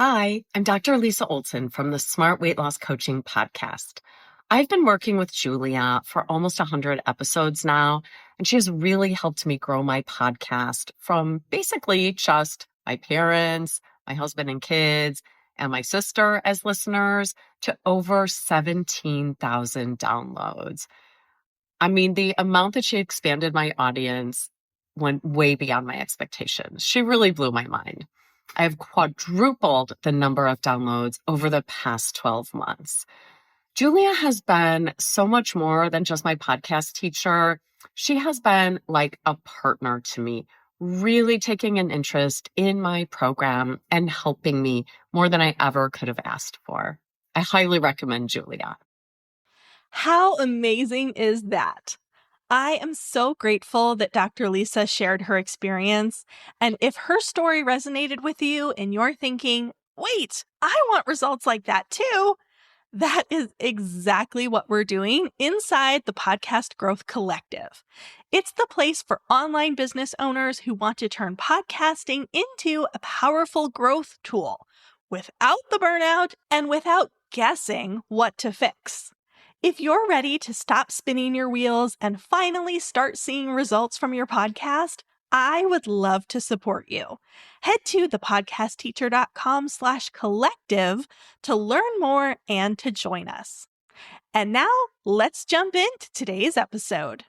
Hi, I'm Dr. Lisa Olson from the Smart Weight Loss Coaching Podcast. I've been working with Julia for almost 100 episodes now, and she has really helped me grow my podcast from basically just my parents, my husband and kids, and my sister as listeners to over 17,000 downloads. I mean, the amount that she expanded my audience went way beyond my expectations. She really blew my mind. I have quadrupled the number of downloads over the past 12 months. Julia has been so much more than just my podcast teacher. She has been like a partner to me, really taking an interest in my program and helping me more than I ever could have asked for. I highly recommend Julia. How amazing is that? I am so grateful that Dr. Lisa shared her experience. And if her story resonated with you and you're thinking, wait, I want results like that too, that is exactly what we're doing inside the Podcast Growth Collective. It's the place for online business owners who want to turn podcasting into a powerful growth tool without the burnout and without guessing what to fix. If you're ready to stop spinning your wheels and finally start seeing results from your podcast, I would love to support you. Head to thepodcastteacher.com/collective to learn more and to join us. And now let's jump into today's episode.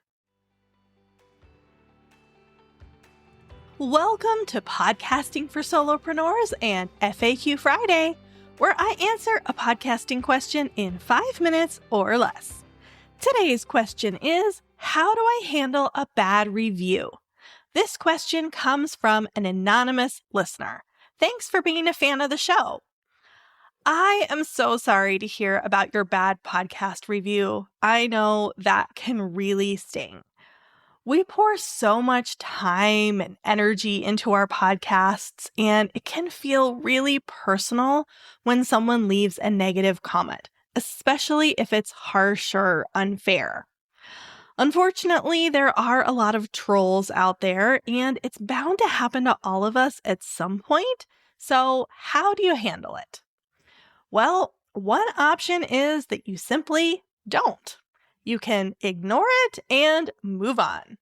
Welcome to Podcasting for Solopreneurs and FAQ Friday, where I answer a podcasting question in 5 minutes or less. Today's question is, how do I handle a bad review? This question comes from an anonymous listener. Thanks for being a fan of the show. I am so sorry to hear about your bad podcast review. I know that can really sting. We pour so much time and energy into our podcasts, and it can feel really personal when someone leaves a negative comment, especially if it's harsh or unfair. Unfortunately, there are a lot of trolls out there, and it's bound to happen to all of us at some point. So how do you handle it? Well, one option is that you simply don't. You can ignore it and move on.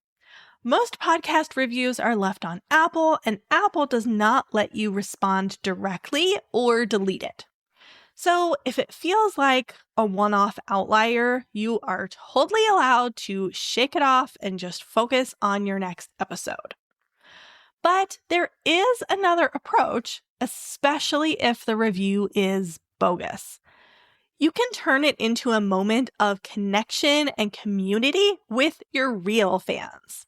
Most podcast reviews are left on Apple, and Apple does not let you respond directly or delete it. So if it feels like a one-off outlier, you are totally allowed to shake it off and just focus on your next episode. But there is another approach, especially if the review is bogus. You can turn it into a moment of connection and community with your real fans.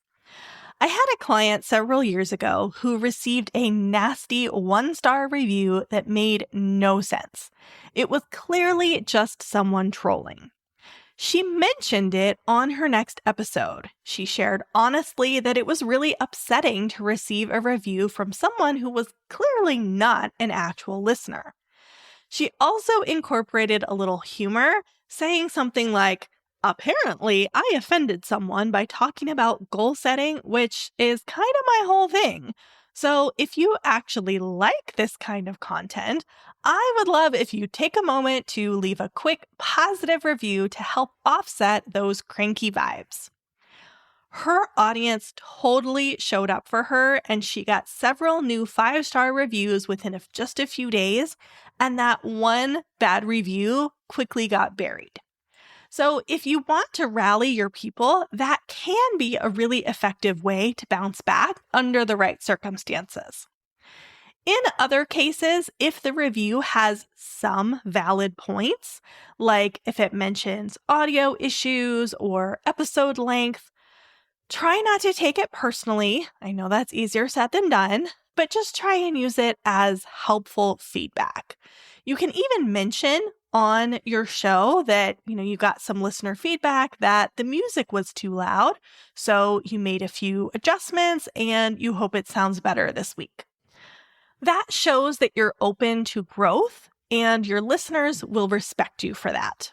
I had a client several years ago who received a nasty 1-star review that made no sense. It was clearly just someone trolling. She mentioned it on her next episode. She shared honestly that it was really upsetting to receive a review from someone who was clearly not an actual listener. She also incorporated a little humor, saying something like, "Apparently, I offended someone by talking about goal setting, which is kind of my whole thing. So if you actually like this kind of content, I would love if you take a moment to leave a quick positive review to help offset those cranky vibes." Her audience totally showed up for her, and she got several new 5-star reviews within just a few days, and that one bad review quickly got buried. So if you want to rally your people, that can be a really effective way to bounce back under the right circumstances. In other cases, if the review has some valid points, like if it mentions audio issues or episode length, try not to take it personally. I know that's easier said than done, but just try and use it as helpful feedback. You can even mention on your show that, you got some listener feedback that the music was too loud, so you made a few adjustments and you hope it sounds better this week. That shows that you're open to growth and your listeners will respect you for that.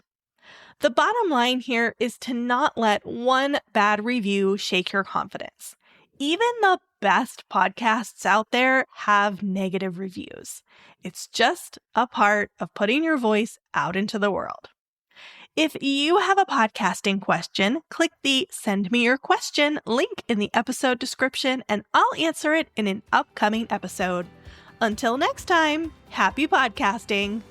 The bottom line here is to not let one bad review shake your confidence. Even the best podcasts out there have negative reviews. It's just a part of putting your voice out into the world. If you have a podcasting question, click the Send Me Your Question link in the episode description and I'll answer it in an upcoming episode. Until next time, happy podcasting!